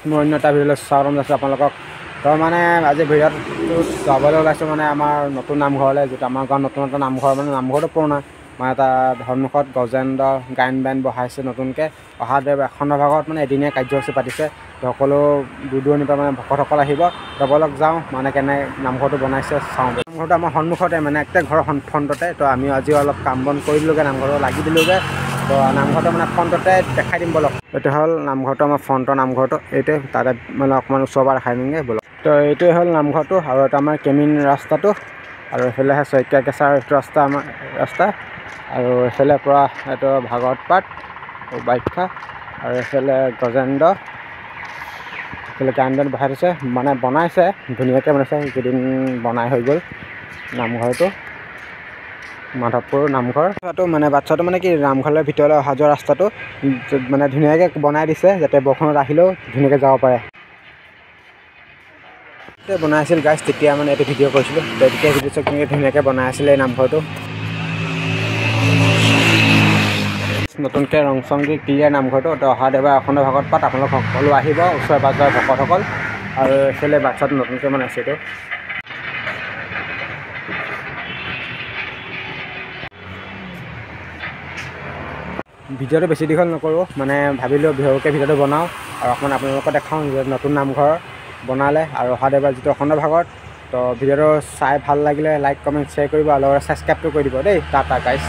স্মৰণীয় এটা ভিডিঅ'লৈ স্বাগতম জনাইছোঁ আপোনালোকক। তো মানে আজি ভিডিঅ'টোত যাবলৈ ওলাইছোঁ মানে আমাৰ নতুন নামঘৰলৈ, যিটো আমাৰ গাঁৱত নতুন এটা নামঘৰ, মানে নামঘৰটো পুৰণা, মানে এটা সন্মুখত গজেন্দ্ৰ গায়ন বেণ্ড বহাইছে নতুনকৈ। অহা এখন ভাগত মানে এদিনীয়া কাৰ্যসূচী পাতিছে। তো সকলো দূৰ দূৰণিৰ পৰা মানে ভকতসকল আহিব। ব'লক যাওঁ, মানে কেনে নামঘৰটো বনাইছে চাওঁ। নামঘৰটো আমাৰ সন্মুখতে, মানে একটা ঘৰৰ ফ্ৰণ্টতে। তো আমি আজিও অলপ কাম বন কৰি দিলোঁগৈ, নামঘৰটো লাগি দিলোঁগৈ। তো নামঘৰটো মানে ফ্ৰণ্টতে দেখাই দিম ব'লক। এইটো হ'ল নামঘৰটো, আমাৰ ফ্ৰণ্টৰ নামঘৰটো এইটোৱে, তাতে মানে অকণমান ওচৰৰ পৰা দেখাই দিমগৈ ব'লক। তো এইটোৱে হ'ল নামঘৰটো, আৰু এটা আমাৰ কেমিন ৰাস্তাটো, আৰু এইফালেহে শইকীয়া কেঁচাৰ এইটো ৰাস্তা, আমাৰ ৰাস্তা, আৰু এইফালে পৰা এইটো ভাগৱত পাঠ বাখ্যা, আৰু এইফালে গজেন্দ্ৰ, এইফালে গায়ন বেণ্ড বহাই থৈছে, মানে বনাইছে ধুনীয়াকৈ বনাইছে, কেইদিন বনাই হৈ গ'ল নামঘৰটো। মাধৱপুৰ নামঘৰ মানে বাচ্ছাটো মানে কি নামঘৰলৈ ভিতৰলৈ অহা যোৱা ৰাস্তাটো মানে ধুনীয়াকৈ বনাই দিছে, যাতে বৰষুণত আহিলেও ধুনীয়াকৈ যাব পাৰে। বনাই আছিল গাইজ, তেতিয়া মানে এইটো ভিডিঅ' কৰিছিলোঁ। তেতিয়া ভিডিঅ' চাই কেনেকৈ ধুনীয়াকৈ বনাই আছিলে এই নামঘৰটো। নতুনকৈ ৰং চং দি ক্লিয়াৰ নামঘৰটো। তো অহা দেওবাৰ এখন ভাগত পাত, আপোনালোক সকলো আহিব, ওচৰে পাঁজৰে ভকতসকল। আৰু এইফালে বাচ্ছাটো নতুনকৈ বনাইছে এইটো। ভিডিঅ'টো বেছি দীঘল নকৰোঁ, মানে ভাবিলোঁ বিহুকৈ ভিডিঅ'টো বনাওঁ আৰু অকণমান আপোনালোকক দেখাওঁ যে নতুন নামঘৰ বনালে আৰু অহা দেওবাৰ যিটো অখণ্ড ভাগত। তো ভিডিঅ'টো চাই ভাল লাগিলে লাইক কমেণ্ট শ্বেয়াৰ কৰিব, আৰু লগতে ছাবস্ক্ৰাইবটো কৰি দিব দেই। টাটা গাইজ।